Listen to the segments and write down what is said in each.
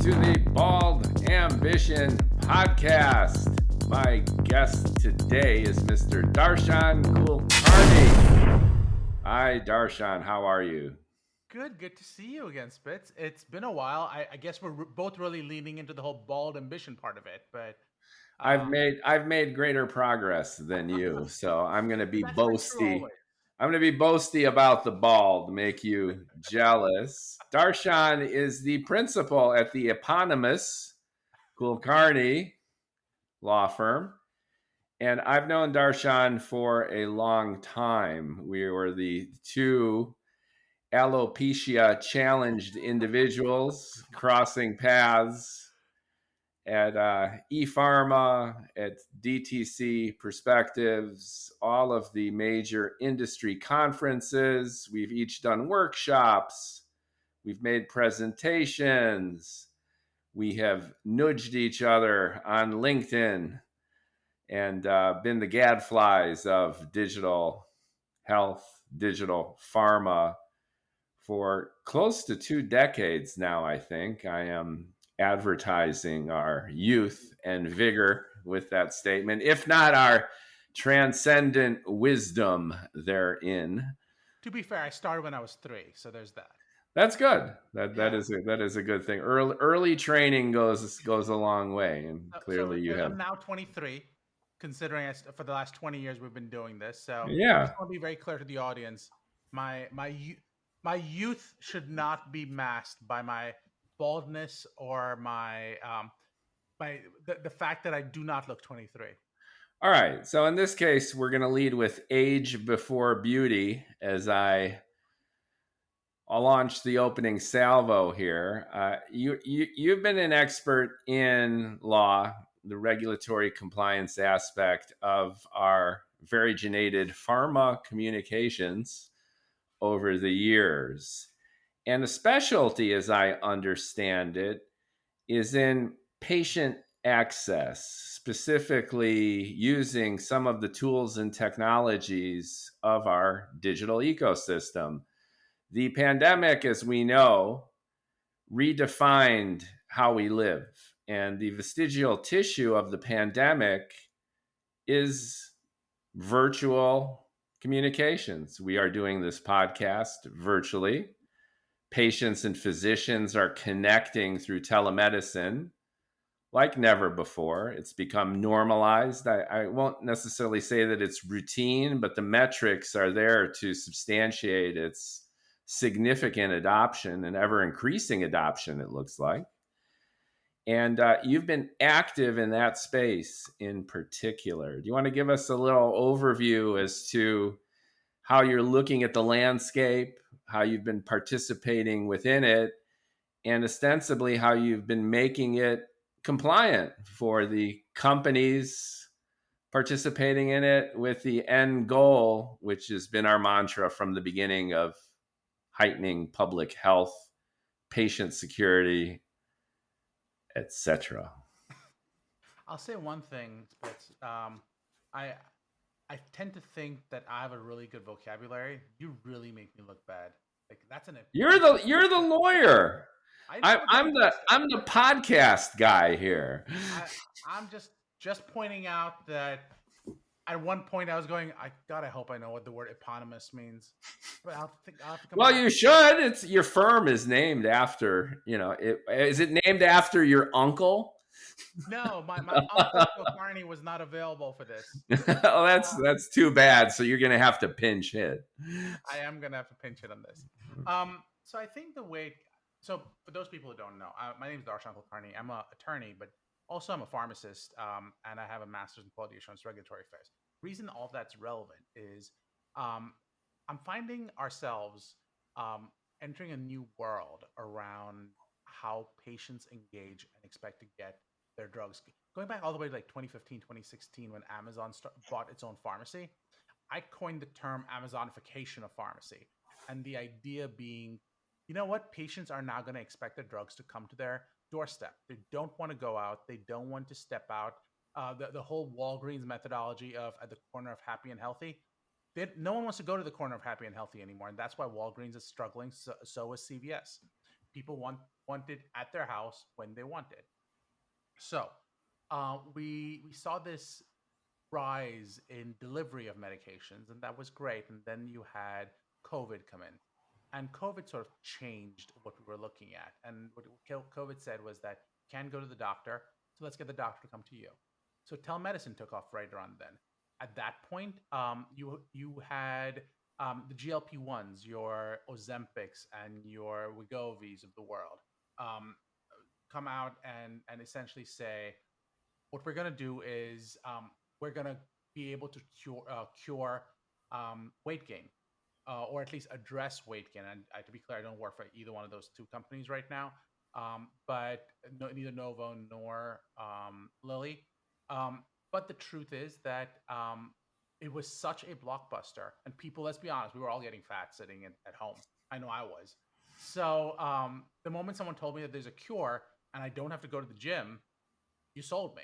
to the Bald Ambition podcast. My guest today is Mr. Darshan Kulkarni. Hi, Darshan. How are you? Good to see you again, Spitz. It's been a while. I guess we're both really leaning into the whole bald ambition part of it, but I've um, made I've made greater progress than you, so I'm going to be that's not true boasty. always. I'm going to be boasty about the bald to make you jealous. Darshan is the principal at the eponymous Kulkarni law firm. And I've known Darshan for a long time. We were the two alopecia challenged individuals crossing paths at ePharma, at DTC Perspectives, all of the major industry conferences. We've each done workshops, we've made presentations, we have nudged each other on LinkedIn and been the gadflies of digital health, digital pharma for close to 2 decades now, I think. I am advertising our youth and vigor with that statement, if not our transcendent wisdom therein. To be fair, I started when I was 3, so there's that. That's good. That that Yeah. is a, that is a good thing. Early training goes a long way, and So clearly you have. I'm now 23, considering for the last 20 years we've been doing this. So I Yeah. just want to be very clear to the audience. My youth should not be masked by my baldness or the fact that I do not look 23. All right. So in this case, we're going to lead with age before beauty as I'll launch the opening salvo here. You've been an expert in law, the regulatory compliance aspect of our variegenated pharma communications over the years. And a specialty, as I understand it, is in patient access, specifically using some of the tools and technologies of our digital ecosystem. The pandemic, as we know, redefined how we live, and the vestigial tissue of the pandemic is virtual communications. We are doing this podcast virtually. Patients and physicians are connecting through telemedicine like never before. It's become normalized. I won't necessarily say that it's routine, but the metrics are there to substantiate its significant adoption and ever increasing adoption, it looks like. And you've been active in that space in particular. Do you want to give us a little overview as to how you're looking at the landscape, how you've been participating within it, and ostensibly how you've been making it compliant for the companies participating in it, with the end goal, which has been our mantra from the beginning, of heightening public health, patient security, etc. I'll say one thing, Spitz. I I tend to think that I have a really good vocabulary. You really make me look bad. Like that's an You're the lawyer. I know, but I'm the podcast guy here. I I'm just pointing out that at one point I was going, I hope I know what the word eponymous means. But I'll have to come Well, back. you should. It's your firm is named after, is it named after your uncle? No, my uncle Kulkarni was not available for this. Oh, Uh, that's too bad. So you're gonna have to pinch hit. I am gonna have to pinch it on this. So I think the way. So for those people who don't know, my name is Darshan Kulkarni. I'm an attorney, but also I'm a pharmacist, and I have a master's in quality assurance regulatory affairs. Reason all of that's relevant is um, I'm finding ourselves um, entering a new world around how patients engage and expect to get their drugs. Going back all the way to like 2015, 2016, when Amazon bought its own pharmacy, I coined the term Amazonification of pharmacy. And the idea being, you know what? Patients are now going to expect their drugs to come to their doorstep. They don't want to go out. They don't want to step out. The whole Walgreens methodology of at the corner of happy and healthy. No one wants to go to the corner of happy and healthy anymore. And that's why Walgreens is struggling. So is CVS. people want it at their house when they want it. So we saw this rise in delivery of medications, and that was great. And then you had COVID come in, and COVID sort of changed what we were looking at. And what COVID said was that you can't go to the doctor, so let's get the doctor to come to you. So telemedicine took off right around then. At that point, you had the GLP-1s, your Ozempics, and your Wegovy's of the world um, come out and essentially say, what we're going to do is we're going to be able to cure weight gain, or at least address weight gain. And to be clear, I don't work for either one of those two companies right now, but neither Novo nor Lilly. But the truth is that it was such a blockbuster, and people, let's be honest, we were all getting fat sitting at home. I know I was. So the moment someone told me that there's a cure and I don't have to go to the gym, you sold me.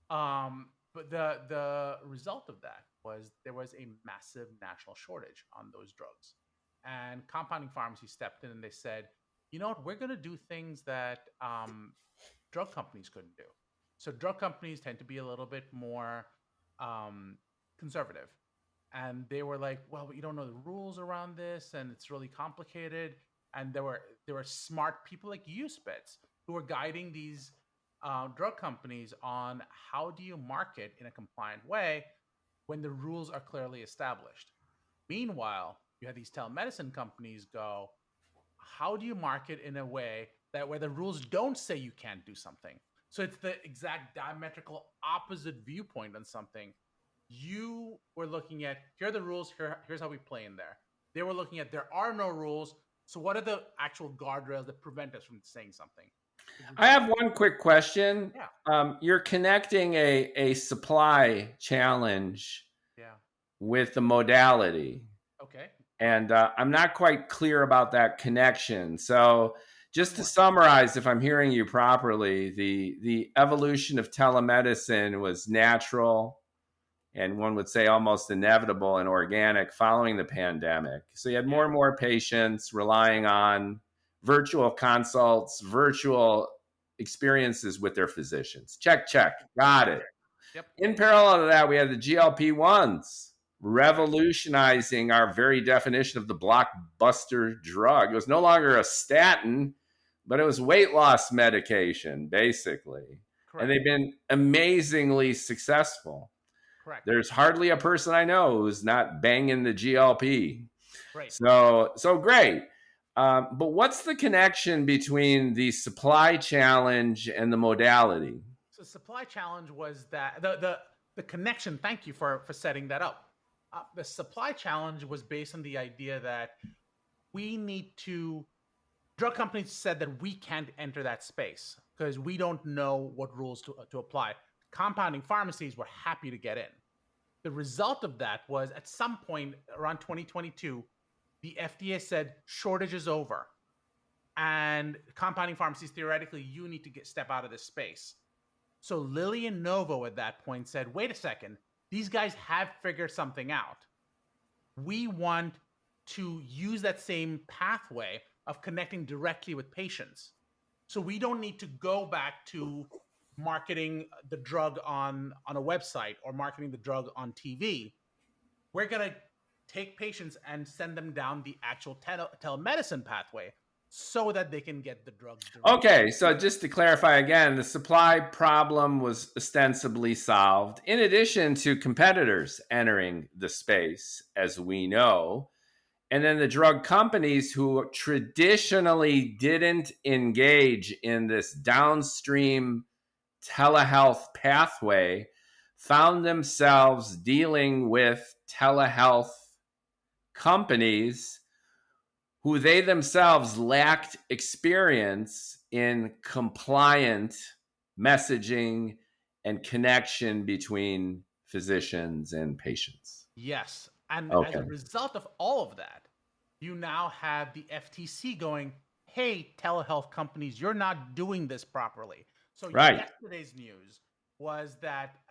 But the result of that was there was a massive national shortage on those drugs, and compounding pharmacy stepped in and they said, you know what, we're going to do things that drug companies couldn't do. So drug companies tend to be a little bit more conservative, and they were like, well, you don't know the rules around this, and it's really complicated. And there were smart people like you, Spitz, who were guiding these drug companies on how do you market in a compliant way when the rules are clearly established. Meanwhile, you have these telemedicine companies go, how do you market in a way that where the rules don't say you can't do something? So it's the exact diametrical opposite viewpoint on something. You were looking at, here are the rules, here's how we play in there. They were looking at, there are no rules, so what are the actual guardrails that prevent us from saying something? I have one quick question. Yeah. You're connecting a supply challenge Yeah. with the modality, Okay. and I'm not quite clear about that connection. So, just to Sure. summarize, if I'm hearing you properly, the evolution of telemedicine was natural, and one would say almost inevitable and organic following the pandemic. So you had more Yeah. and more patients relying on virtual consults, virtual experiences with their physicians. Check, check. Got it. Yep. In parallel to that, we had the GLP-1s Correct. revolutionizing our very definition of the blockbuster drug. It was no longer a statin, but it was weight loss medication, basically. And Correct. they've been amazingly successful. Correct. There's hardly a person I know who's not banging the GLP. Great. So great. But what's the connection between the supply challenge and the modality? So supply challenge was that the connection. Thank you for setting that up. The supply challenge was based on the idea that we need to. Drug companies said that we can't enter that space because we don't know what rules to apply. Compounding pharmacies were happy to get in. The result of that was at some point around 2022, the FDA said shortage is over, and compounding pharmacies, theoretically, you need to step out of this space. So Lilly and Novo at that point said, wait a second, these guys have figured something out. We want to use that same pathway of connecting directly with patients. So we don't need to go back to marketing the drug on a website or marketing the drug on TV. We're going to take patients and send them down the actual telemedicine pathway so that they can get the drug directly. Okay, so just to clarify again, the supply problem was ostensibly solved in addition to competitors entering the space, as we know. And then the drug companies who traditionally didn't engage in this downstream telehealth pathway found themselves dealing with telehealth companies who they themselves lacked experience in compliant messaging and connection between physicians and patients. Yes. And as Okay. a result of all of that, you now have the FTC going, hey, telehealth companies, you're not doing this properly. So Right. yesterday's news was that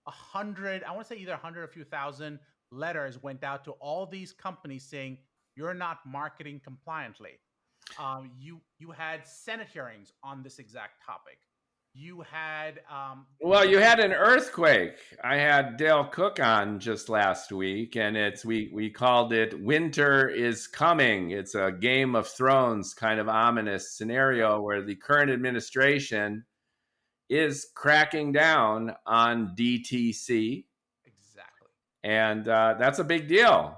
100, I want to say either 100 or a few thousand letters went out to all these companies saying, you're not marketing compliantly. You had Senate hearings on this exact topic. You had Well, you had an earthquake. I had Dale Cook on just last week, and we called it "Winter is Coming." It's a Game of Thrones kind of ominous yep, scenario where the current administration is cracking down on DTC, exactly. and that's a big deal.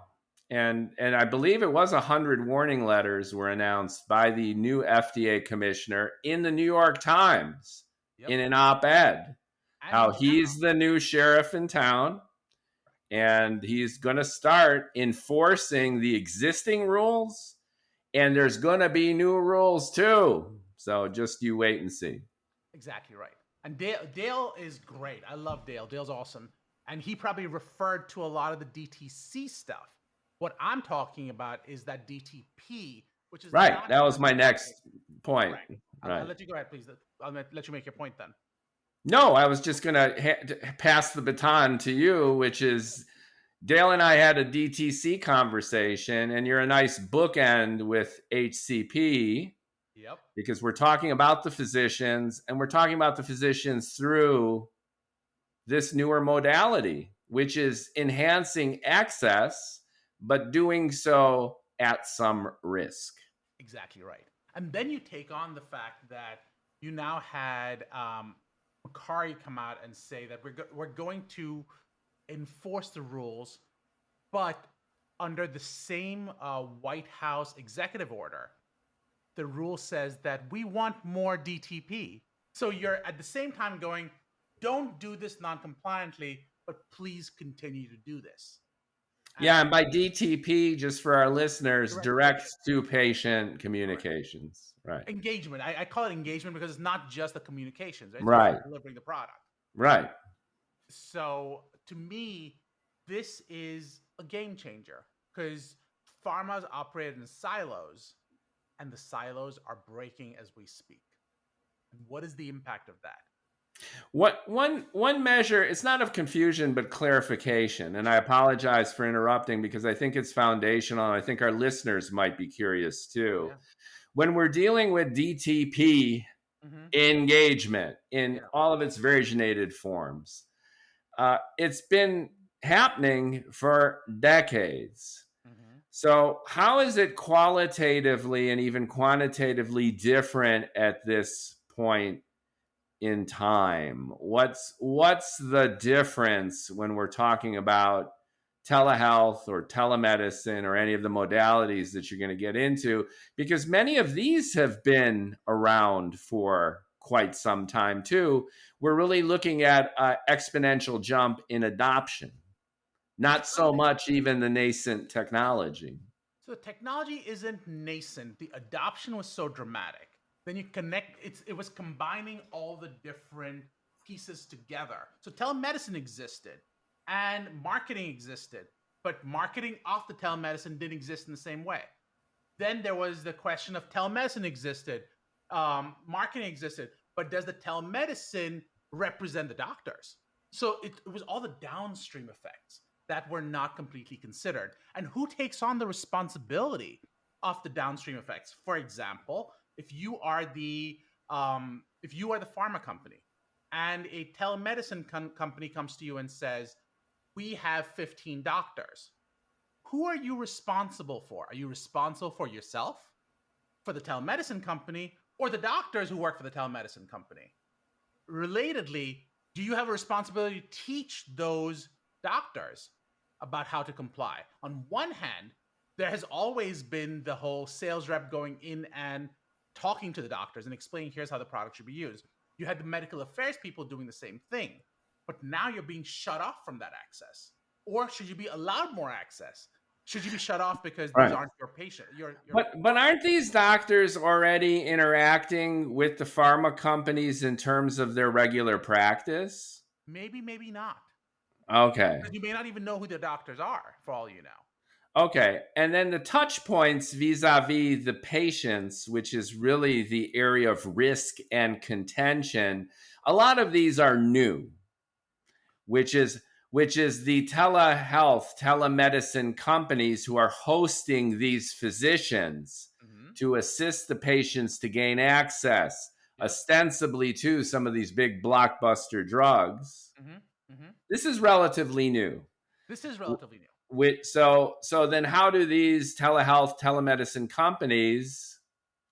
And I believe it was 100 warning letters were announced by the new FDA commissioner in the New York Times Yep, in an op-ed. and How in he's town. the new sheriff in town and he's going to start enforcing the existing rules, and there's going to be new rules too. So just you wait and see. Exactly right. And Dale is great. I love Dale. Dale's awesome. And he probably referred to a lot of the DTC stuff. What I'm talking about is that DTP, which is Right. not That was just my marketing. next point. Correct. I'll Right. let you go ahead, please. I'll let you make your point then. No, I was just going to pass the baton to you, which is Dale and I had a DTC conversation, and you're a nice bookend with HCP Yep. because we're talking about the physicians, and we're talking about the physicians through this newer modality, which is enhancing access, but doing so at some risk. Exactly right. And then you take on the fact that you now had Makari come out and say that we're going to enforce the rules, but under the same White House executive order, the rule says that we want more DTP. So you're at the same time going, don't do this non-compliantly, but please continue to do this. Yeah, and by DTP, just for our listeners, Direct to direct patient. to patient Correct. communications. Right. Engagement. I call it engagement because it's not just the communications. It's also Right. delivering the product. Right. So to me, this is a game changer because pharma's operated in silos, and the silos are breaking as we speak. And what is the impact of that? One measure, it's not of confusion, but clarification. And I apologize for interrupting because I think it's foundational. And I think our listeners might be curious too. Yeah. When we're dealing with DTP Mm-hmm. engagement in Yeah. all of its variegated forms, it's been happening for decades. Mm-hmm. So, how is it qualitatively and even quantitatively different at this point in time? What's the difference when we're talking about telehealth or telemedicine or any of the modalities that you're going to get into? Because many of these have been around for quite some time too. We're really looking at an exponential jump in adoption, It's not so early. much even the nascent technology. So the technology isn't nascent. The adoption was so dramatic. Then you connect. It was combining all the different pieces together. So telemedicine existed, and marketing existed, but marketing off the telemedicine didn't exist in the same way. Then there was the question of telemedicine existed, marketing existed, but does the telemedicine represent the doctors? So it was all the downstream effects that were not completely considered. And who takes on the responsibility of the downstream effects? For example, if you are the pharma company and a telemedicine company comes to you and says, we have 15 doctors, who are you responsible for? Are you responsible for yourself, for the telemedicine company, or the doctors who work for the telemedicine company? Relatedly, do you have a responsibility to teach those doctors about how to comply? On one hand, there has always been the whole sales rep going in and talking to the doctors and explaining here's how the product should be used. You had the medical affairs people doing the same thing, but now you're being shut off from that access. Or should you be allowed more access? Should you be shut off because these Right. aren't your patient? Your But aren't these doctors already interacting with the pharma companies in terms of their regular practice? maybe, maybe not. Okay. Because you may not even know who the doctors are, for all you know. Okay. And then the touch points vis-a-vis the patients, which is really the area of risk and contention, a lot of these are new, which is the telehealth, telemedicine companies who are hosting these physicians Mm-hmm. to assist the patients to gain access, Yep. ostensibly to some of these big blockbuster drugs. Mm-hmm. Mm-hmm. This is relatively new. This is relatively new. So then how do these telehealth, telemedicine companies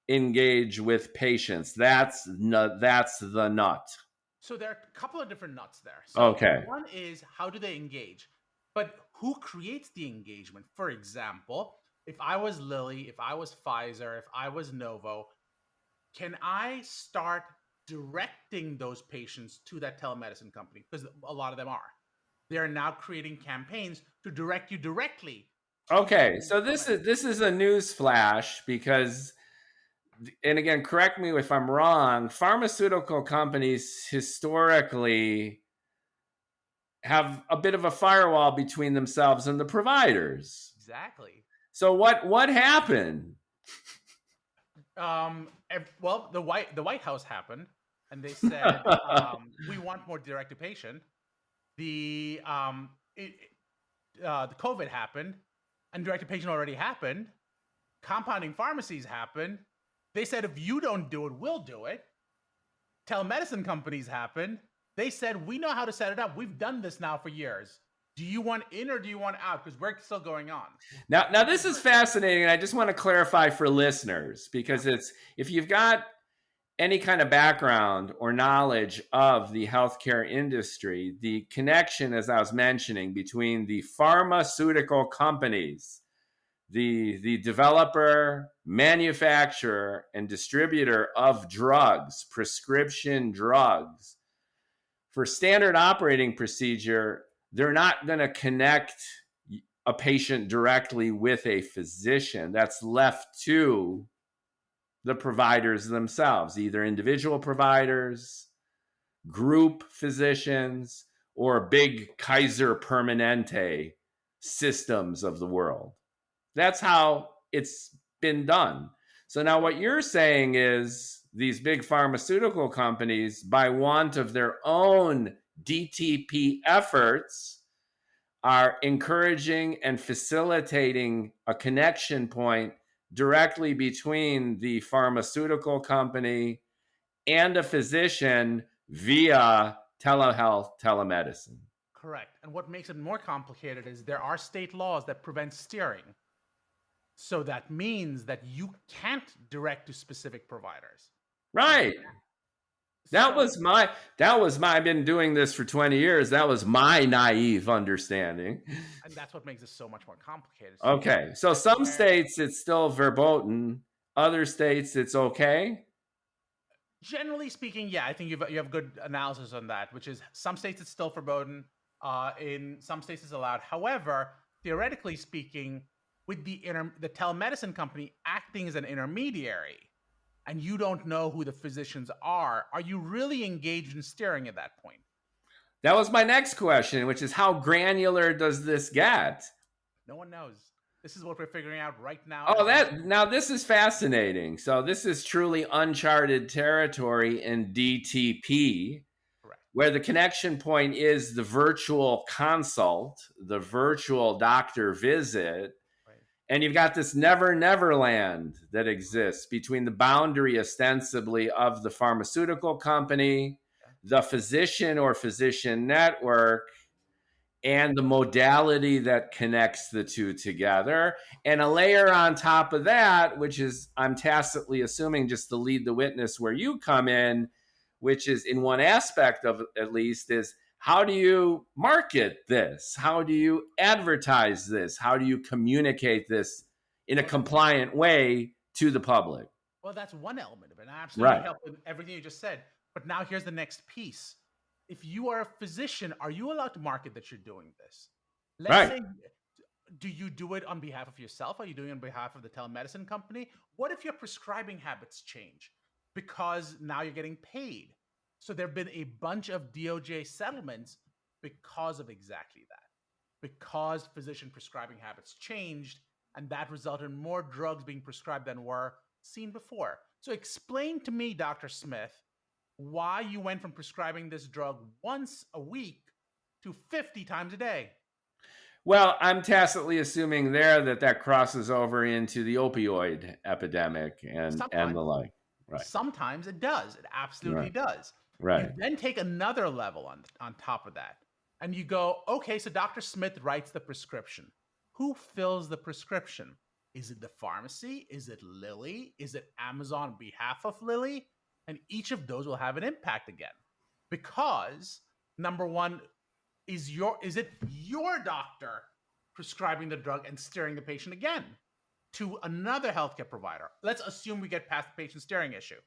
engage with patients? That's the nut. So there are a couple of different nuts there. So Okay. one is, how do they engage? But who creates the engagement? For example, if I was Lilly, if I was Pfizer, if I was Novo, can I start directing those patients to that telemedicine company? Because a lot of them are. They are now creating campaigns to direct you directly to Okay. the So this is a news flash because, and again, correct me if I'm wrong, pharmaceutical companies historically have a bit of a firewall between themselves and the providers. Exactly. So what happened? Well, the White House happened, and they said we want more direct to patient. The the COVID happened, and direct to patient already happened. Compounding pharmacies happened. They said if you don't do it, we'll do it. Telemedicine companies happened. They said we know how to set it up. We've done this now for years. Do you want in or do you want out? Because we're still going on. Now this is fascinating, and I just want to clarify for listeners because it's if you've got any kind of background or knowledge of the healthcare industry, the connection, as I was mentioning, between the pharmaceutical companies, the developer, manufacturer, and distributor of drugs, prescription drugs, for standard operating procedure, they're not going to connect a patient directly with a physician. That's left to the providers themselves, either individual providers, group physicians, or big Kaiser Permanente systems of the world. That's how it's been done. So now what you're saying is these big pharmaceutical companies, by want of their own DTP efforts, are encouraging and facilitating a connection point directly between the pharmaceutical company and a physician via telehealth, telemedicine. Correct. And what makes it more complicated is there are state laws that prevent steering. So that means that you can't direct to specific providers. Right. That So, was my I've been doing this for 20 years. That was my naive understanding. and that's what makes it so much more complicated. So Okay. So some states it's still verboten, other states it's okay. generally speaking, yeah, I think you have good analysis on that, which is some states it's still verboten, in some states it's allowed. However, theoretically speaking, with the telemedicine company acting as an intermediary, and you don't know who the physicians are you really engaged in steering at that point? That was my next question, which is how granular does this get? No one knows. This is what we're figuring out right now. Oh, now this is fascinating. So this is truly uncharted territory in DTP, Correct. where the connection point is the virtual consult, the virtual doctor visit. Right. And you've got this never land that exists between the boundary ostensibly of the pharmaceutical company, the physician or physician network, and the modality that connects the two together. And a layer on top of that, which is, I'm tacitly assuming, just to lead the witness where you come in, which is in one aspect of at least, is how do you market this? How do you advertise this? How do you communicate this in a compliant way to the public? Well, that's one element of it. And I absolutely Right. help with everything you just said. But now here's the next piece. If you are a physician, are you allowed to market that you're doing this? Let's Right. say, do you do it on behalf of yourself? Are you doing it on behalf of the telemedicine company? What if your prescribing habits change? Because now you're getting paid. So there have been a bunch of DOJ settlements because of exactly that. Because physician prescribing habits changed, and that resulted in more drugs being prescribed than were seen before. So explain to me, Dr. Smith, why you went from prescribing this drug once a week to 50 times a day. Well, I'm tacitly assuming there that crosses over into the opioid epidemic and Sometimes. the like. Right. Sometimes it does. It absolutely Right. does. You Right. then take another level on top of that, and you go, okay, so Dr. Smith writes the prescription. Who fills the prescription? Is it the pharmacy? Is it Lilly? Is it Amazon on behalf of Lilly? And each of those will have an impact again. Because number one, is it your doctor prescribing the drug and steering the patient again to another healthcare provider? Let's assume we get past the patient steering issue.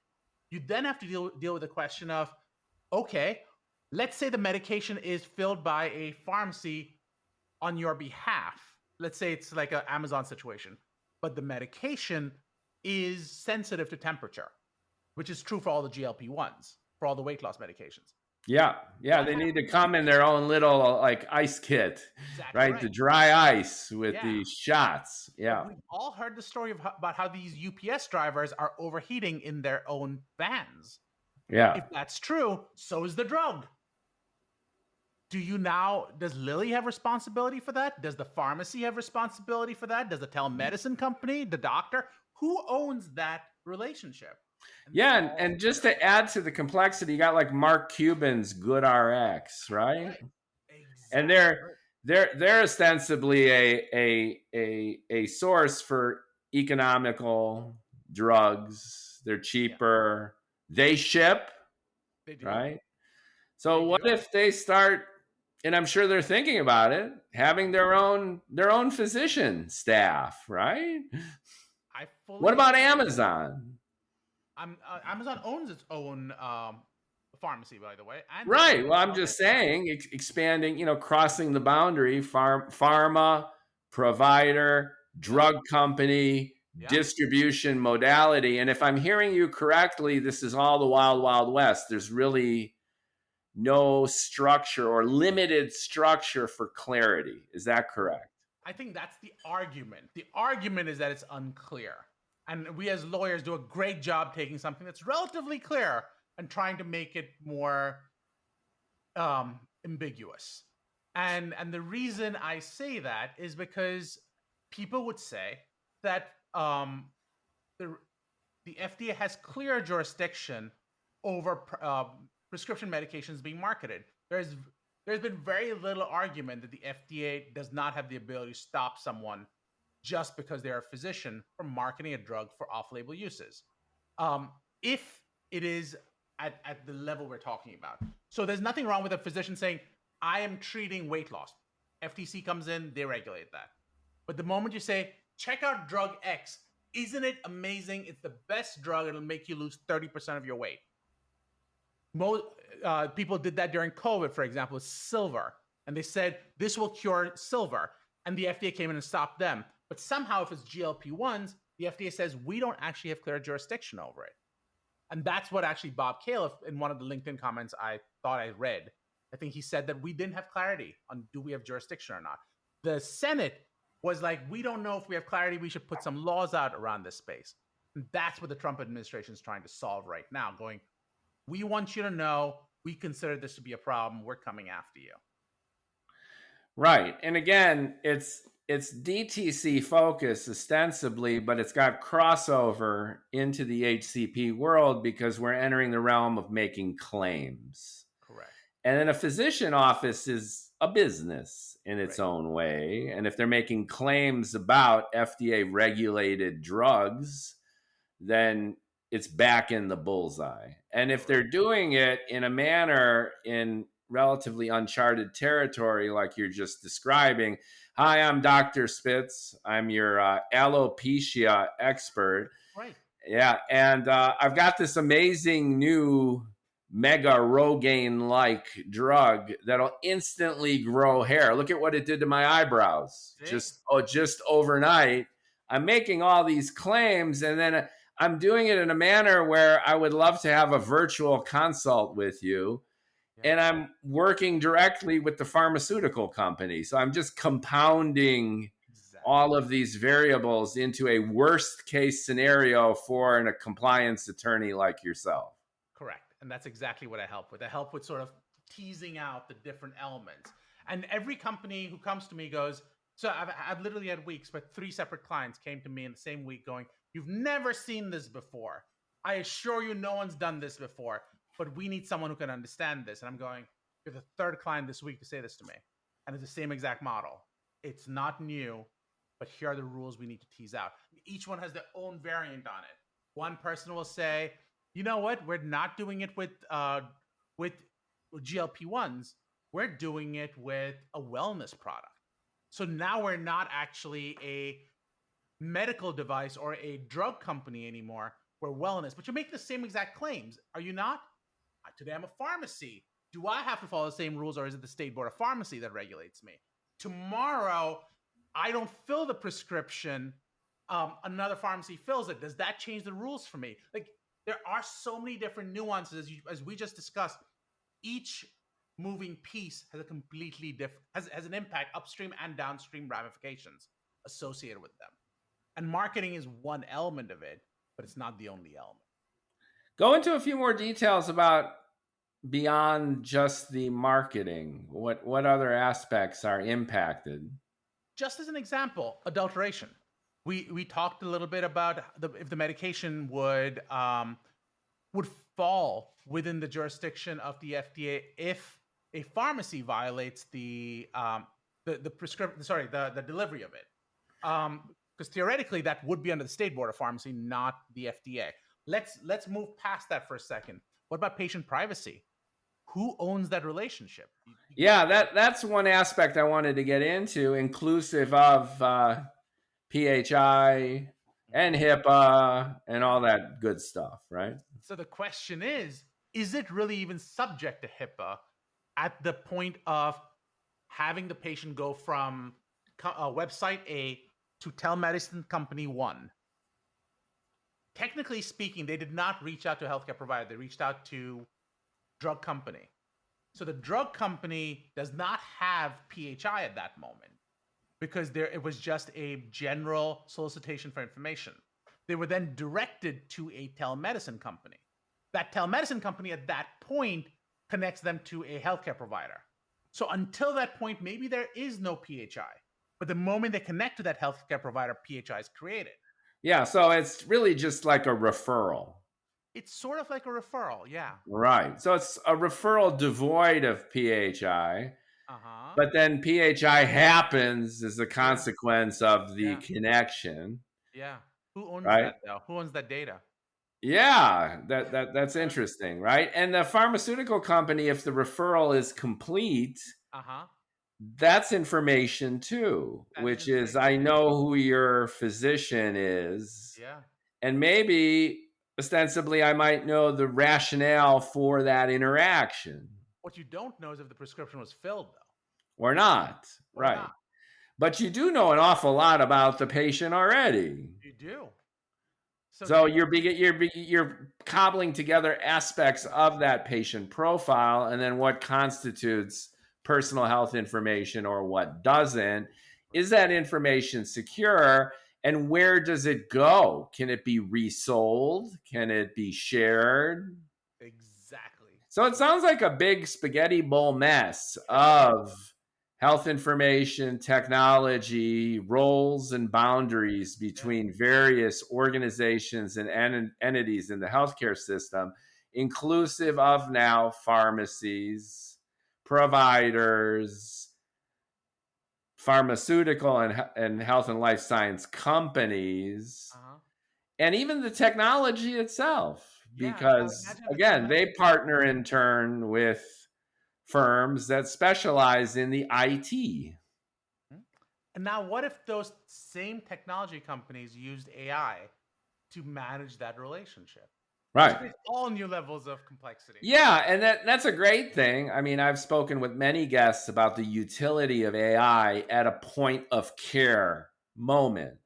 You then have to deal with the question of, okay, let's say the medication is filled by a pharmacy on your behalf. Let's say it's like an Amazon situation, but the medication is sensitive to temperature, which is true for all the GLP-1s, for all the weight loss medications. Yeah. Yeah. What They need to happens? come in their own little like ice kit, Exactly right? right. The dry ice with Yeah. the shots. But Yeah. we've all heard the story about how these UPS drivers are overheating in their own vans. Yeah. If that's true, so is the drug. Does Lilly have responsibility for that? Does the pharmacy have responsibility for that? Does the telemedicine company, the doctor? Who owns that relationship? Yeah. And just to add to the complexity, you got like Mark Cuban's Good RX, right? Right. And Exactly. they're ostensibly a source for economical drugs. They're Yeah, cheaper. They ship, they do. right? So They what do. if they start, and I'm sure they're thinking about it, having their own physician staff, right? I What fully about agree. Amazon? Amazon owns its own pharmacy, by the way, and they own Right. their Well, own I'm healthcare just provider. saying, crossing, crossing the boundary, pharma, provider, Yep. drug company, Yep. distribution modality. And if I'm hearing you correctly, this is all the wild, wild west. There's really no structure or limited structure for clarity. Is that Correct. correct? I think that's the argument. The argument is that it's unclear. And we as lawyers do a great job taking something that's relatively clear and trying to make it more ambiguous. And the reason I say that is because people would say that the the FDA has clear jurisdiction over prescription medications being marketed. There's been very little argument that the FDA does not have the ability to stop someone just because they're a physician from marketing a drug for off-label uses. If it is at the level we're talking about. So there's nothing wrong with a physician saying, I am treating weight loss. FTC comes in, they regulate that. But the moment you say, check out drug X, isn't it amazing? It's the best drug. It'll make you lose 30% of your weight. Most people did that during COVID, for example, with silver. And they said, this will cure silver. And the FDA came in and stopped them. But somehow, if it's GLP-1s, the FDA says, we don't actually have clear jurisdiction over it. And that's what actually Bob Califf, in one of the LinkedIn comments I thought I read, I think he said that we didn't have clarity on do we have jurisdiction or not. The Senate was like, we don't know if we have clarity. We should put some laws out around this space. And that's what the Trump administration is trying to solve right now, going, we want you to know we consider this to be a problem. We're coming after you. Right. And again, it's DTC focused ostensibly, but it's got crossover into the HCP world because we're entering the realm of making claims. Correct. And then a physician office is a business in its Right. own way. And if they're making claims about FDA regulated drugs, then it's back in the bullseye. And if they're doing it in a manner in relatively uncharted territory, like you're just describing, hi, I'm Dr. Spitz. I'm your alopecia expert. Right. Yeah. And I've got this amazing new mega Rogaine like drug that'll instantly grow hair. Look at what it did to my eyebrows. See? Just overnight. I'm making all these claims, and then I'm doing it in a manner where I would love to have a virtual consult with you. Yeah. And I'm working directly with the pharmaceutical company. So I'm just compounding Exactly. all of these variables into a worst case scenario for a compliance attorney like yourself. Correct. And that's exactly what I help with. I help with sort of teasing out the different elements. And every company who comes to me goes, so I've literally had weeks, but 3 separate clients came to me in the same week going, "You've never seen this before. I assure you, no one's done this before, but we need someone who can understand this." And I'm going, "You're the third client this week to say this to me." And it's the same exact model. It's not new, but here are the rules we need to tease out. Each one has their own variant on it. One person will say, "You know what? We're not doing it with GLP-1s. We're doing it with a wellness product. So now we're not actually a medical device or a drug company anymore. We're wellness, but you make the same exact claims. Are you not? Today I'm a pharmacy. Do I have to follow the same rules, or is it the State Board of Pharmacy that regulates me? Tomorrow, I don't fill the prescription. Another pharmacy fills it. Does that change the rules for me?" Like, there are so many different nuances, as we just discussed. Each moving piece has a completely different, has an impact, upstream and downstream ramifications associated with them. And marketing is one element of it, but it's not the only element. Go into a few more details about beyond just the marketing. What other aspects are impacted? Just as an example, adulteration. We talked a little bit about if the medication would fall within the jurisdiction of the FDA if a pharmacy violates the prescription, the delivery of it. Because theoretically, that would be under the State Board of Pharmacy, not the FDA. Let's move past that for a second. What about patient privacy? Who owns that relationship? Yeah, that's one aspect I wanted to get into, inclusive of PHI and HIPAA and all that good stuff, right? So the question is it really even subject to HIPAA at the point of having the patient go from website A to telemedicine company 1? Technically speaking, they did not reach out to a healthcare provider. They reached out to drug company. So the drug company does not have PHI at that moment because it was just a general solicitation for information. They were then directed to a telemedicine company. That telemedicine company at that point connects them to a healthcare provider. So until that point, maybe there is no PHI. But the moment they connect to that healthcare provider, PHI is created. Yeah, so it's really just like a referral. It's sort of like a referral, yeah. Right. So it's a referral devoid of PHI. But then PHI happens as a consequence of the connection. Yeah. Who owns that, though? Who owns that data? Yeah, that's interesting, right? And the pharmaceutical company, if the referral is complete, that's information too, which is I know who your physician is. Yeah. And maybe ostensibly I might know the rationale for that interaction. What you don't know is if the prescription was filled, though. Or not, right? But you do know an awful lot about the patient already. You do. So you're cobbling together aspects of that patient profile, and then what constitutes personal health information or what doesn't. Is that information secure? And where does it go? Can it be resold? Can it be shared? Exactly. So it sounds like a big spaghetti bowl mess of health information, technology, roles and boundaries between various organizations and entities in the healthcare system, inclusive of now pharmacies, providers, pharmaceutical and health and life science companies, and even the technology itself. Because, again, they partner in turn with firms that specialize in the IT. And now what if those same technology companies used AI to manage that relationship? Right. There's all new levels of complexity. Yeah, and that's a great thing. I mean, I've spoken with many guests about the utility of AI at a point of care moment.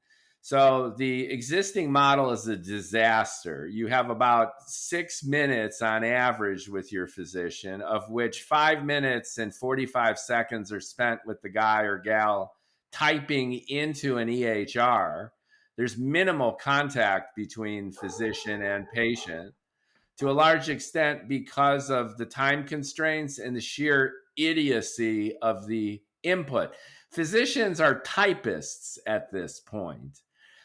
So the existing model is a disaster. You have about 6 minutes on average with your physician, of which 5 minutes and 45 seconds are spent with the guy or gal typing into an EHR. There's minimal contact between physician and patient, to a large extent because of the time constraints and the sheer idiocy of the input. Physicians are typists at this point.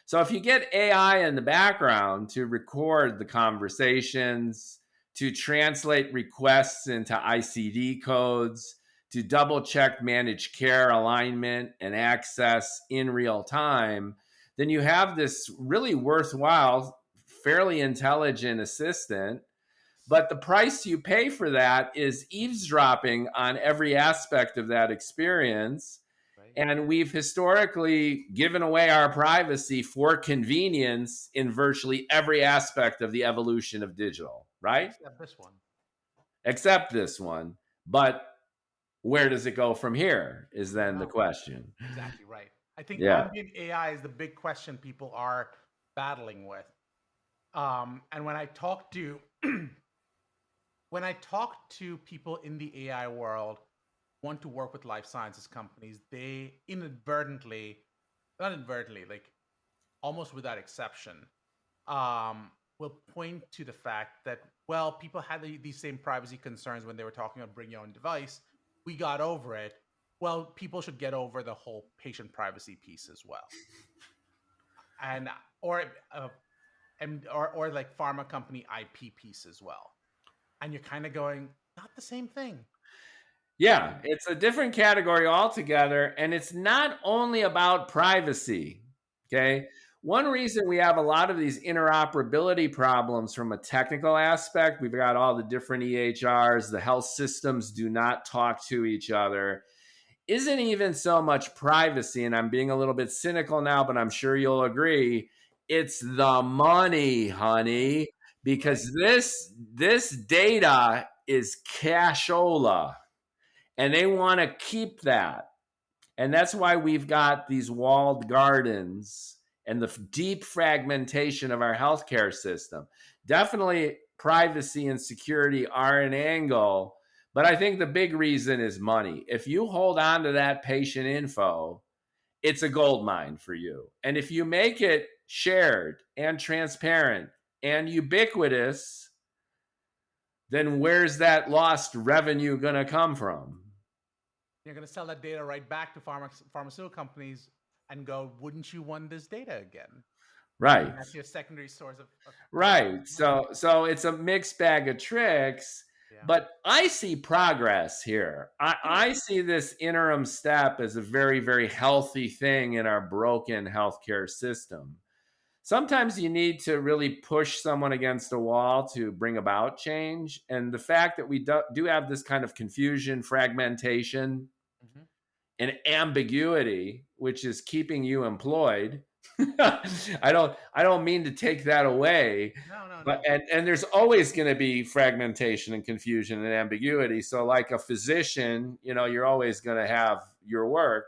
So if you get AI in the background to record the conversations, to translate requests into ICD codes, to double check managed care alignment and access in real time, then you have this really worthwhile, fairly intelligent assistant. But the price you pay for that is eavesdropping on every aspect of that experience. Right. And we've historically given away our privacy for convenience in virtually every aspect of the evolution of digital, right? Except this one. Except this one. But where does it go from here is I don't then the know. question. Exactly right. I think Yeah. ambient AI is the big question people are battling with. And when I talk to when I talk to people in the AI world, want to work with life sciences companies, they inadvertently, not inadvertently, like almost without exception, will point to the fact that, well, people had these same privacy concerns when they were talking about bring your own device. We got over it. Well, people should get over the whole patient privacy piece as well. And or like pharma company IP piece as well. And you're kind of going, not the same thing. Yeah, And it's a different category altogether. And it's not only about privacy. Okay. One reason we have a lot of these interoperability problems from a technical aspect, we've got all the different EHRs, the health systems do not talk to each other, isn't even so much privacy. And I'm being a little bit cynical now, but I'm sure you'll agree. It's the money, honey, right, because this data is cashola and they want to keep that. And that's why we've got these walled gardens and the deep fragmentation of our healthcare system. Definitely privacy and security are an angle, but I think the big reason is money. If you hold on to that patient info, it's a gold mine for you. And if you make it shared and transparent and ubiquitous, then where's that lost revenue going to come from? you're going to sell that data right back to pharmaceutical companies and go, wouldn't you want this data again? Right. And that's your secondary source of Right. money. So it's a mixed bag of tricks, Yeah. but I see progress here. Too. I see this interim step as a very, very healthy thing in our broken healthcare system. Sometimes you need to really push someone against a wall to bring about change. And the fact that we do have this kind of confusion, fragmentation, Mm-hmm. and ambiguity, which is keeping you employed. I don't mean to take that away, No, no, but no. and there's always going to be fragmentation and confusion and ambiguity. So like a physician, you're always going to have your work.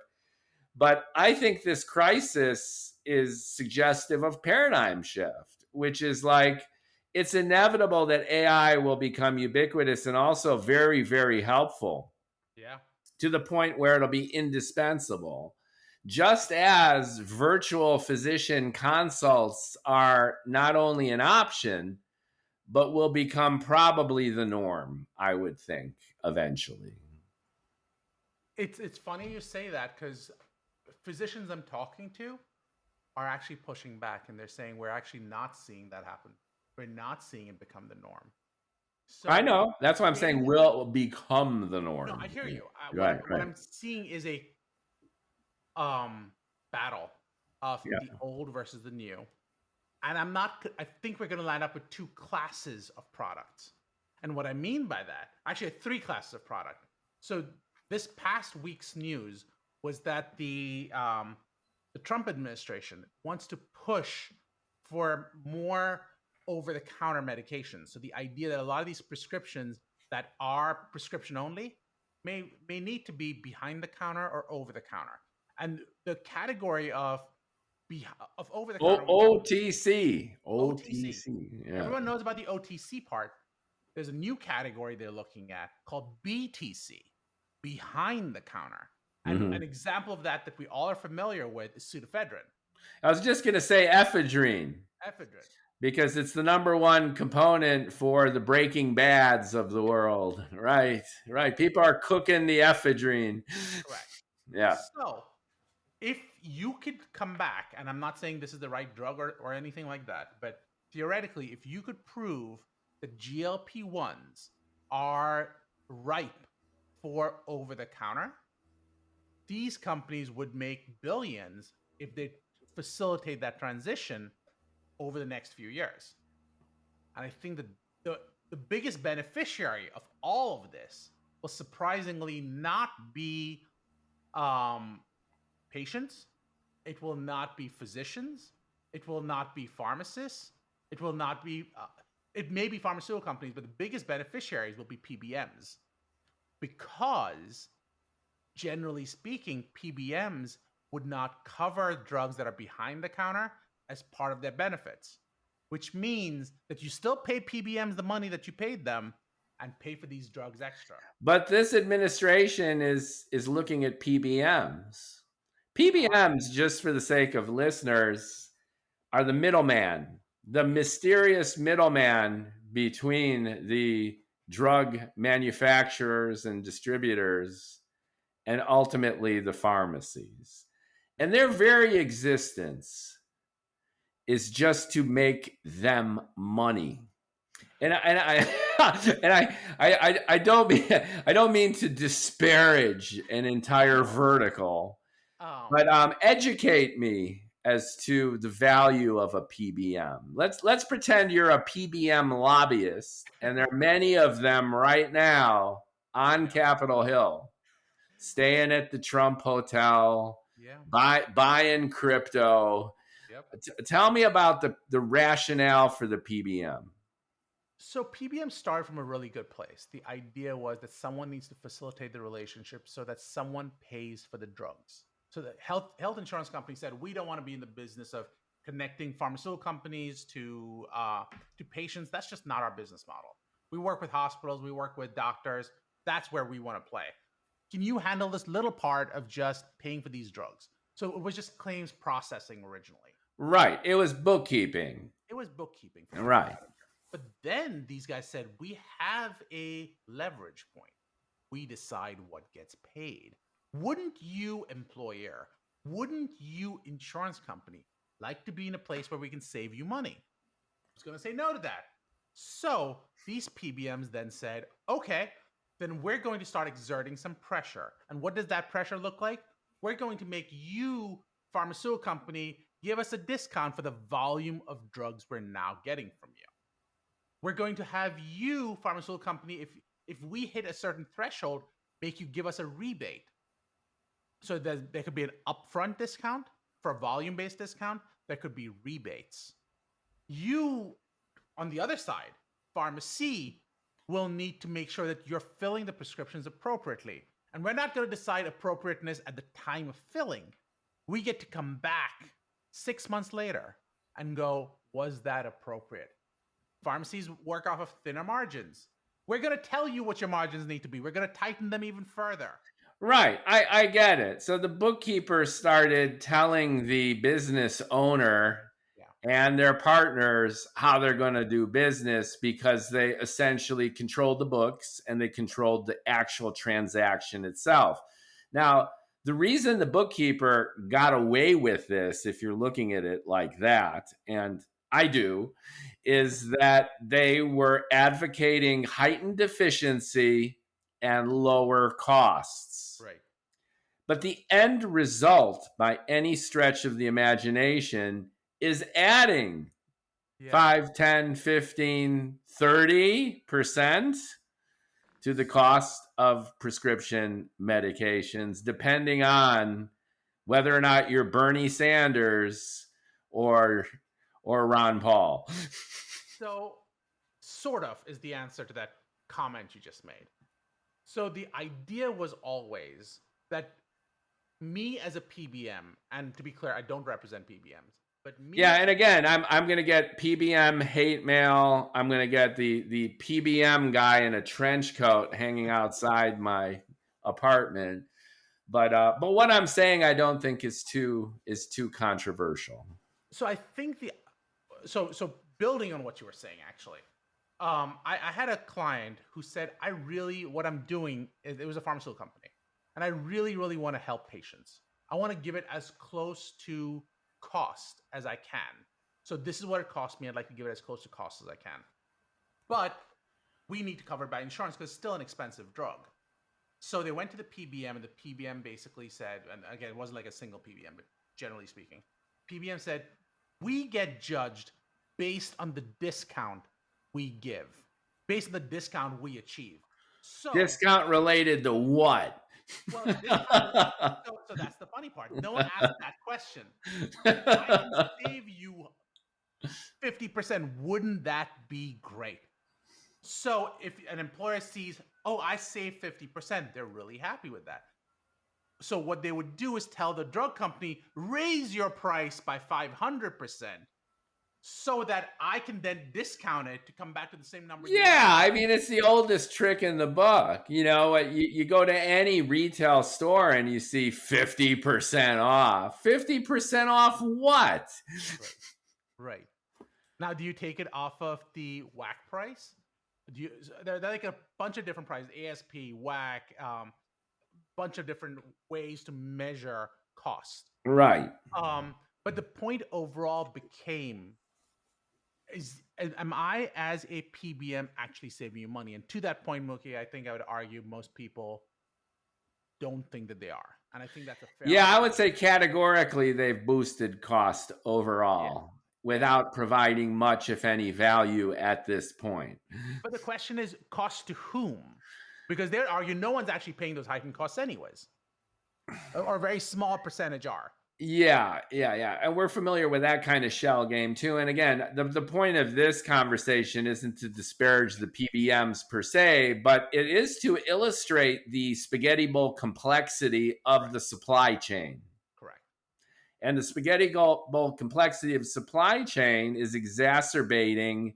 But I think this crisis is suggestive of paradigm shift, which is like it's inevitable that AI will become ubiquitous and also very, very helpful Yeah. to the point where it'll be indispensable. Just as virtual physician consults are not only an option, but will become probably the norm, I would think, eventually. It's funny you say that because physicians I'm talking to are actually pushing back and they're saying we're actually not seeing that happen. We're not seeing it become the norm. I So know. That's why I'm saying data. will become the No, I norm. hear you. What Right, I'm what right. I'm seeing is a battle of Yeah. the old versus the new. And I think we're going to line up with two classes of products. And what I mean by that, actually, three classes of product. So this past week's news was that the Trump administration wants to push for more over-the-counter medications. So the idea that a lot of these prescriptions that are prescription only may need to be behind the counter or over the counter. And the category of over the counter, OTC. OTC. OTC. Yeah. Everyone knows about the OTC part. There's a new category they're looking at called BTC, behind the counter. And Mm-hmm. an example of that we all are familiar with is pseudoephedrine. I was just going to say ephedrine. Ephedrine. because it's the number one component for the Breaking Bads of the world. Right, right. People are cooking the ephedrine. Correct. Yeah. So if you could come back, and I'm not saying this is the right drug or anything like that, but theoretically, if you could prove that GLP 1s are ripe for over the counter, these companies would make billions if they facilitate that transition over the next few years. And I think that the biggest beneficiary of all of this will surprisingly not be um, patients, it will not be physicians, it will not be pharmacists, it will not be, it may be pharmaceutical companies, but the biggest beneficiaries will be PBMs because generally speaking, PBMs would not cover drugs that are behind the counter as part of their benefits, which means that you still pay PBMs the money that you paid them and pay for these drugs extra. But this administration is looking at PBMs. Oh, PBMs, just for the sake of listeners, are the middleman, the mysterious middleman between the drug manufacturers and distributors and ultimately the pharmacies. And their very existence is just to make them money. And I don't mean to disparage an entire vertical, um, but educate me as to the value of a PBM. Let's pretend you're a PBM lobbyist, and there are many of them right now on yeah, Capitol Hill, staying at the Trump Hotel, yeah, buying crypto. yep. Tell me about the rationale for the PBM. So PBM started from a really good place. The idea was that someone needs to facilitate the relationship so that someone pays for the drugs. So the health insurance company said we don't want to be in the business of connecting pharmaceutical companies to patients. That's just not our business model. We work with hospitals, we work with doctors. That's where we want to play. Can you handle this little part of just paying for these drugs? So it was just claims processing originally. Right. It was bookkeeping. It was bookkeeping for lack of a Right. better term. But then these guys said, we have a leverage point. We decide what gets paid. Wouldn't you, employer, wouldn't you, insurance company, like to be in a place where we can save you money? Who's going to say no to that? So these PBMs then said, okay, then we're going to start exerting some pressure. And what does that pressure look like? We're going to make you, pharmaceutical company, give us a discount for the volume of drugs we're now getting from you. We're going to have you, pharmaceutical company, if we hit a certain threshold, make you give us a rebate. So that there could be an upfront discount for a volume-based discount. There could be rebates. You, on the other side, pharmacy, will need to make sure that you're filling the prescriptions appropriately. And we're not going to decide appropriateness at the time of filling. We get to come back 6 months later and go, was that appropriate? Pharmacies work off of thinner margins. We're going to tell you what your margins need to be. We're going to tighten them even further. Right. I get it. So the bookkeeper started telling the business owner Yeah. and their partners how they're going to do business because they essentially controlled the books and they controlled the actual transaction itself. Now, the reason the bookkeeper got away with this, if you're looking at it like that, and I do, is that they were advocating heightened efficiency and lower costs. Right. But the end result, by any stretch of the imagination, is adding Yeah. 5, 10, 15, 30% to the cost of prescription medications, depending on whether or not you're Bernie Sanders or Ron Paul. So, sort of is the answer to that comment you just made. So, the idea was always that me as a PBM, and to be clear, I don't represent PBMs, but me. Yeah, and again, I'm gonna get PBM hate mail. I'm gonna get the PBM guy in a trench coat hanging outside my apartment. But what I'm saying, I don't think is too controversial. So I think the so building on what you were saying, actually, I had a client who said, what I'm doing is, it was a pharmaceutical company, and I really, really want to help patients. I want to give it as close to cost as I can. So this is what it cost me. I'd like to give it as close to cost as I can. But we need to cover it by insurance because it's still an expensive drug. So they went to the PBM, and the PBM basically said, and again, it wasn't like a single PBM, but generally speaking, PBM said, we get judged based on the discount we give, based on the discount we achieve. So discount related to what? well, so that's the funny part. No one asked that question. If I can save you 50%, wouldn't that be great? So if an employer sees, oh, I saved 50%, they're really happy with that. So what they would do is tell the drug company, raise your price by 500%, so that I can then discount it to come back to the same number. Yeah, I mean, it's the oldest trick in the book. You know, you go to any retail store and you see 50% off. 50% off what? Right. Now, do you take it off of the WAC price? They're like a bunch of different prices, ASP, WAC, bunch of different ways to measure cost. Right. But the point overall became, am I as a PBM actually saving you money? And to that point, Mookie, I think I would argue most people don't think that they are. And I think that's a fair Yeah, argument. I would say categorically they've boosted cost overall without providing much, if any, value at this point. But the question is, cost to whom? Because they'd argue no one's actually paying those heightened costs anyways. Or a very small percentage are. Yeah. And we're familiar with that kind of shell game too. And again, the point of this conversation isn't to disparage the PBMs per se, but it is to illustrate the spaghetti bowl complexity of the supply chain. Correct. And the spaghetti bowl complexity of supply chain is exacerbating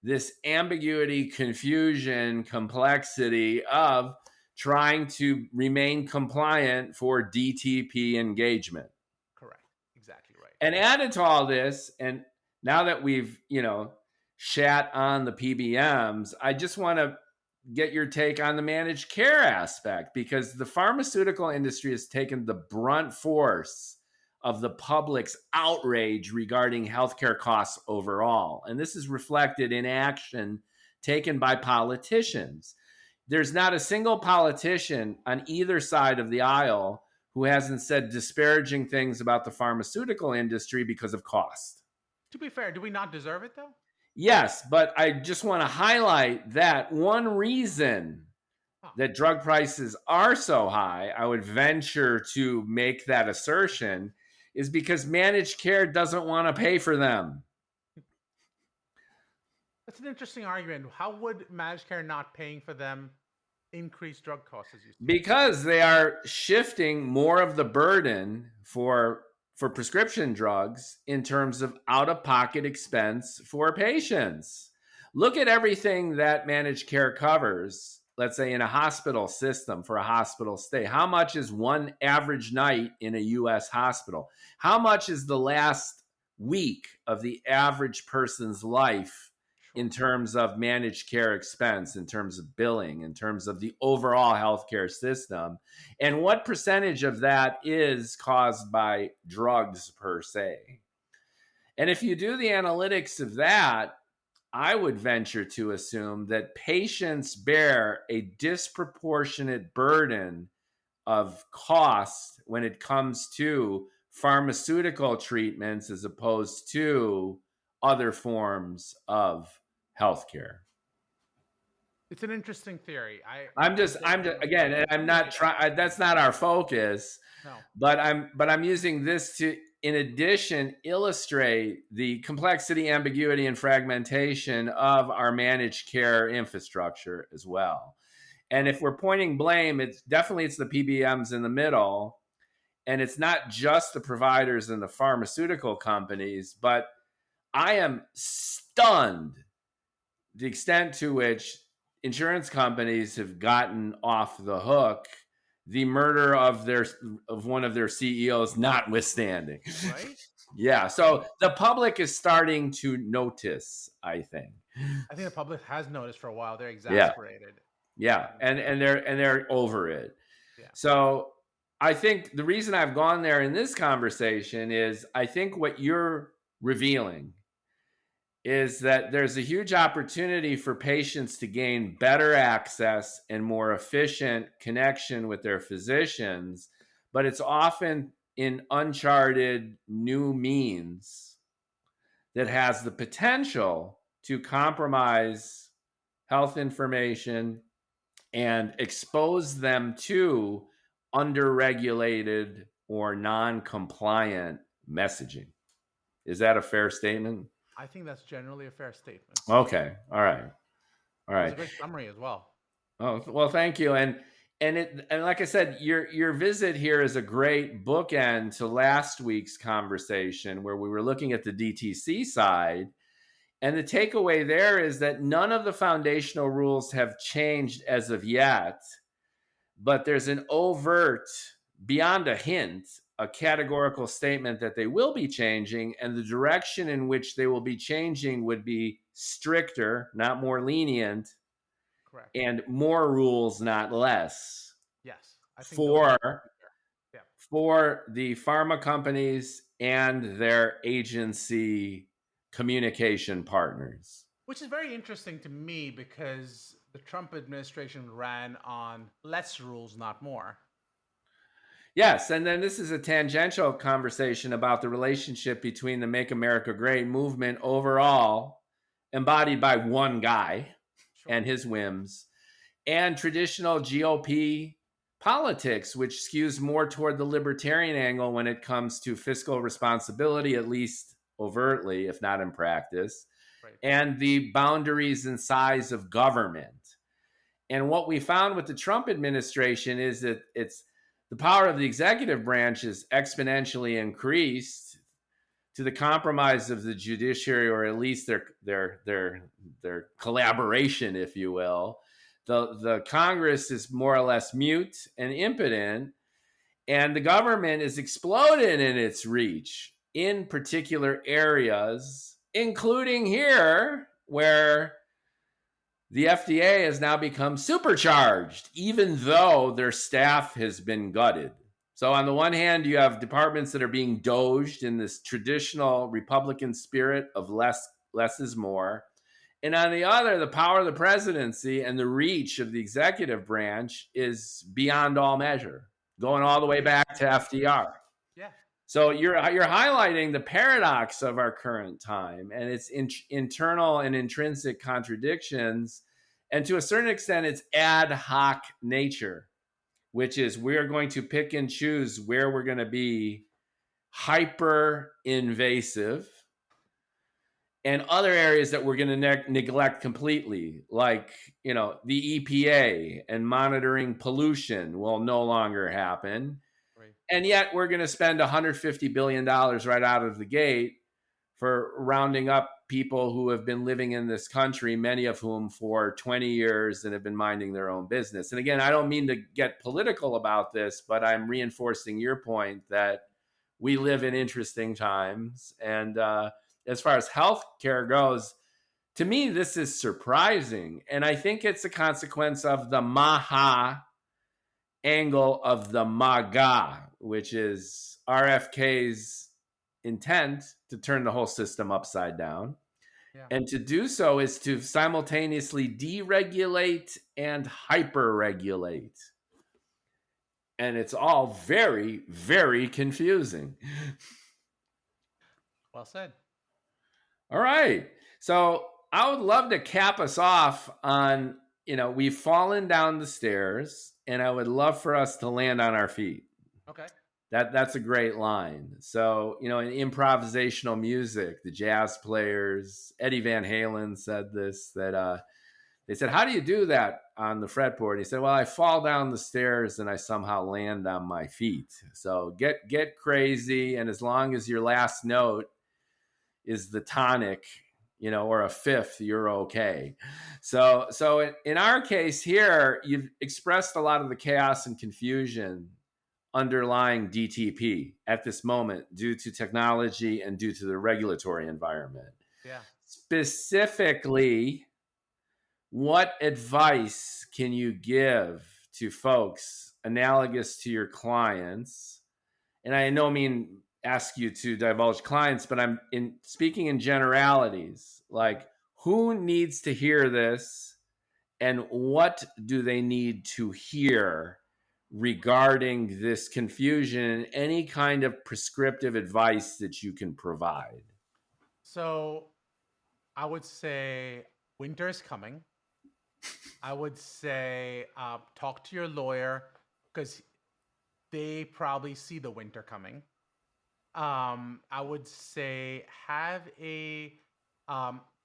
this ambiguity, confusion, complexity of trying to remain compliant for DTP engagement. Correct. Exactly right. And added to all this, and now that we've, shat on the PBMs, I just want to get your take on the managed care aspect, because the pharmaceutical industry has taken the brunt force of the public's outrage regarding healthcare costs overall. And this is reflected in action taken by politicians. There's not a single politician on either side of the aisle who hasn't said disparaging things about the pharmaceutical industry because of cost. To be fair, do we not deserve it though? Yes, but I just want to highlight that one reason that drug prices are so high, I would venture to make that assertion, is because managed care doesn't want to pay for them. That's an interesting argument. How would managed care not paying for them increase drug costs, as you say? Because they are shifting more of the burden for prescription drugs in terms of out-of-pocket expense for patients. Look at everything that managed care covers, let's say in a hospital system for a hospital stay. How much is one average night in a U.S. hospital? How much is the last week of the average person's life in terms of managed care expense, in terms of billing, in terms of the overall healthcare system? And what percentage of that is caused by drugs per se? And if you do the analytics of that, I would venture to assume that patients bear a disproportionate burden of cost when it comes to pharmaceutical treatments as opposed to other forms of healthcare. It's an interesting theory. I'm just again, and I'm not trying. That's not our focus. No. But I'm using this to, in addition, illustrate the complexity, ambiguity, and fragmentation of our managed care infrastructure as well. And if we're pointing blame, it's the PBMs in the middle, and it's not just the providers and the pharmaceutical companies. But I am stunned the extent to which insurance companies have gotten off the hook, the murder of one of their CEOs notwithstanding. Right? Yeah. So the public is starting to notice, I think. I think the public has noticed for a while. They're Yeah. exasperated, Yeah. and And they're over it. yeah, So I think the reason I've gone there in this conversation is I think what you're revealing is that there's a huge opportunity for patients to gain better access and more efficient connection with their physicians, but it's often in uncharted new means that has the potential to compromise health information and expose them to underregulated or non-compliant messaging. Is that a fair statement? I think that's generally a fair statement. Okay. All right. All It was right. a great summary as well. Oh, well, thank you. And like I said, your visit here is a great bookend to last week's conversation where we were looking at the DTC side. And the takeaway there is that none of the foundational rules have changed as of yet, but there's an overt, beyond a hint, a categorical statement that they will be changing, and the direction in which they will be changing would be stricter, not more lenient, Correct. and more rules, not less, Yes, I think those are for clear. Yeah, the pharma companies and their agency communication partners. which is very interesting to me because the Trump administration ran on less rules, not more. Yes, and then this is a tangential conversation about the relationship between the Make America Great movement overall, embodied by one guy Sure. and his whims, and traditional GOP politics, which skews more toward the libertarian angle when it comes to fiscal responsibility, at least overtly, if not in practice, Right. and the boundaries and size of government. And what we found with the Trump administration is that it's the power of the executive branch is exponentially increased to the compromise of the judiciary, or at least their collaboration, if you will. The Congress is more or less mute and impotent, and the government is exploded in its reach in particular areas, including here, where the FDA has now become supercharged, even though their staff has been gutted. So, on the one hand, you have departments that are being doged in this traditional Republican spirit of less is more. And on the other, the power of the presidency and the reach of the executive branch is beyond all measure, going all the way back to FDR. Yeah. So you're highlighting the paradox of our current time and its internal and intrinsic contradictions, and to a certain extent, its ad hoc nature, which is we're going to pick and choose where we're going to be hyper invasive, and other areas that we're going to neglect completely, like the EPA and monitoring pollution will no longer happen. Right. And yet we're going to spend $150 billion right out of the gate for rounding up people who have been living in this country, many of whom for 20 years and have been minding their own business. And again, I don't mean to get political about this, but I'm reinforcing your point that we live in interesting times. And as far as healthcare goes, to me, this is surprising. And I think it's a consequence of the Maha angle of the MAGA, which is RFK's intent to turn the whole system upside down. Yeah. And to do so is to simultaneously deregulate and hyper-regulate. And it's all very, very confusing. Well said. All right. So I would love to cap us off on, we've fallen down the stairs, and I would love for us to land on our feet. Okay. That's a great line. So, in improvisational music, the jazz players, Eddie Van Halen said this, that they said, how do you do that on the fretboard? He said, well, I fall down the stairs and I somehow land on my feet. So get crazy. And as long as your last note is the tonic, or a fifth, you're okay. So in our case here, you've expressed a lot of the chaos and confusion underlying DTP at this moment due to technology and due to the regulatory environment. Yeah. Specifically, what advice can you give to folks analogous to your clients? And I no mean ask you to divulge clients, but I'm in speaking in generalities. Like, who needs to hear this, and what do they need to hear regarding this confusion? Any kind of prescriptive advice that you can provide? So I would say winter is coming. I would say talk to your lawyer because they probably see the winter coming. I would say have a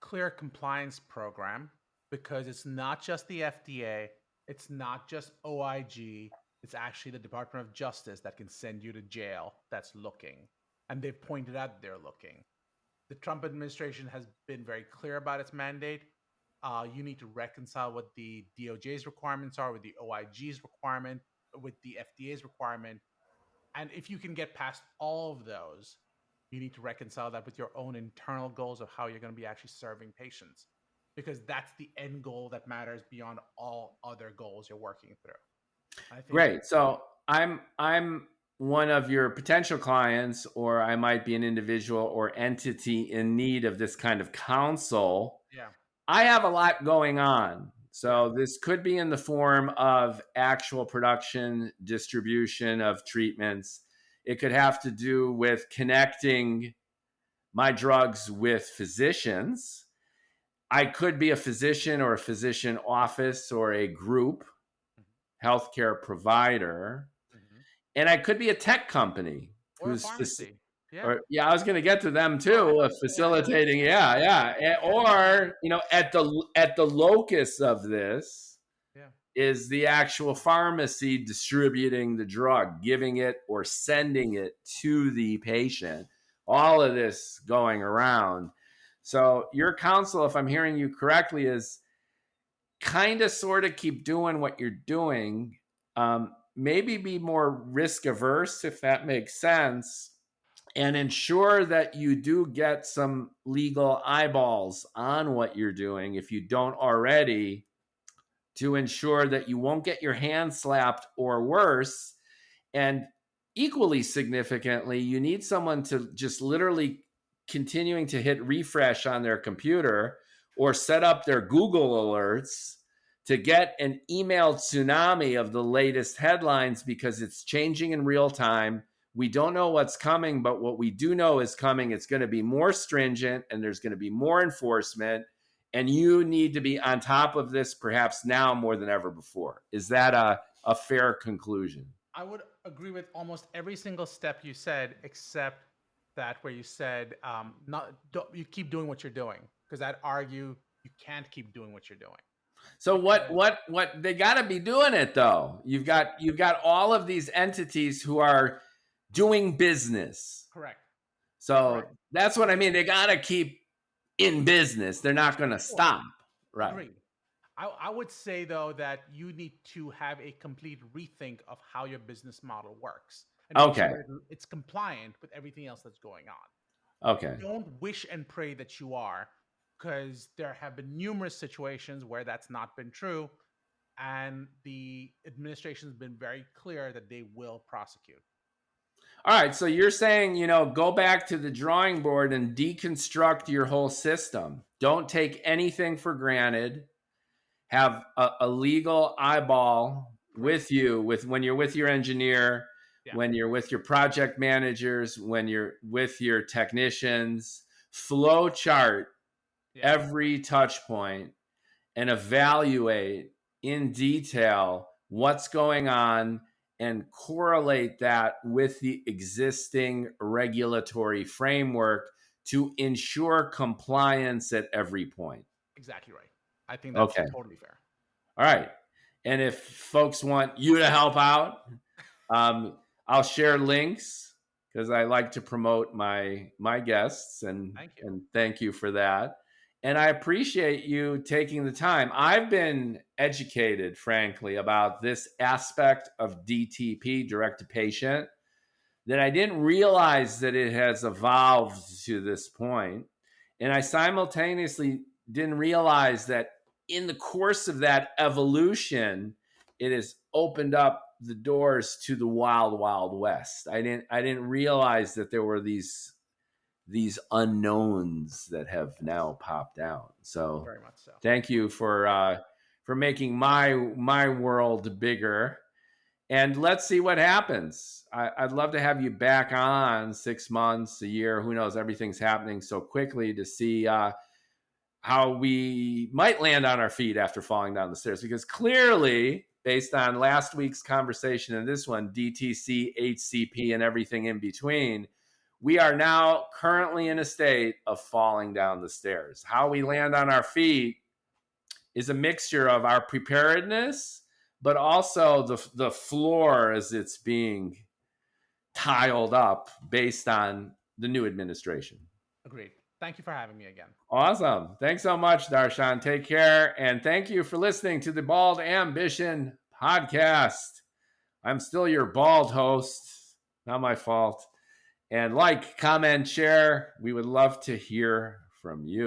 clear compliance program because it's not just the FDA, it's not just OIG, it's actually the Department of Justice that can send you to jail that's looking. And they've pointed out they're looking. The Trump administration has been very clear about its mandate. You need to reconcile what the DOJ's requirements are with the OIG's requirement, with the FDA's requirement. And if you can get past all of those, you need to reconcile that with your own internal goals of how you're going to be actually serving patients, because that's the end goal that matters beyond all other goals you're working through. I think. Great. So I'm one of your potential clients, or I might be an individual or entity in need of this kind of counsel. Yeah. I have a lot going on. So Yeah. this could be in the form of actual production, distribution of treatments. It could have to do with connecting my drugs with physicians. I could be a physician or a physician office or a group healthcare provider. Mm-hmm. And I could be a tech company Or a who's pharmacy. Yeah. or yeah, I was going to get to them too, facilitating. Yeah. Or at the locus of this Yeah. is the actual pharmacy distributing the drug, giving it or sending it to the patient. All of this going around. So your counsel, if I'm hearing you correctly, is kind of sort of keep doing what you're doing. Maybe be more risk averse, if that makes sense, and ensure that you do get some legal eyeballs on what you're doing if you don't already, to ensure that you won't get your hand slapped or worse. And equally significantly, you need someone to just literally continuing to hit refresh on their computer or set up their Google alerts to get an email tsunami of the latest headlines, because it's changing in real time. We don't know what's coming, but what we do know is coming. It's going to be more stringent and there's going to be more enforcement. And you need to be on top of this perhaps now more than ever before. Is that a fair conclusion? I would agree with almost every single step you said, except that where you said you keep doing what you're doing, because I'd argue you can't keep doing what you're doing. So what they got to be doing it though. You've got all of these entities who are doing business. Correct. So Correct. That's what I mean. They got to keep in business. They're not going to stop. Right. Agreed. I would say though that you need to have a complete rethink of how your business model works. And okay. Sure it's compliant with everything else that's going on. Okay. Don't wish and pray that you are, because there have been numerous situations where that's not been true, and the administration has been very clear that they will prosecute. All right, so you're saying, go back to the drawing board and deconstruct your whole system. Don't take anything for granted. Have a legal eyeball with you when you're with your engineer, when you're with your project managers, when you're with your technicians. Flow chart every touch point and evaluate in detail what's going on and correlate that with the existing regulatory framework to ensure compliance at every point. Exactly right. I think that's totally fair. All right. And if folks want you to help out, I'll share links, because I like to promote my guests, and thank you for that. And I appreciate you taking the time. I've been educated, frankly, about this aspect of DTP, direct to patient, that I didn't realize that it has evolved to this point. And I simultaneously didn't realize that in the course of that evolution, it has opened up the doors to the wild, wild west. I didn't realize that there were these unknowns that have now popped out. So Very much so. thank you for making my world bigger. And let's see what happens. I'd love to have you back on 6 months, a year, who knows? Everything's happening so quickly, to see how we might land on our feet after falling down the stairs. Because clearly, based on last week's conversation and this one, DTC, HCP, and everything in between, we are now currently in a state of falling down the stairs. How we land on our feet is a mixture of our preparedness, but also the floor as it's being tiled up based on the new administration. Agreed. Thank you for having me again. Awesome. Thanks so much, Darshan. Take care. And thank you for listening to the Bald Ambition podcast. I'm still your bald host. Not my fault. And like, comment, share. We would love to hear from you.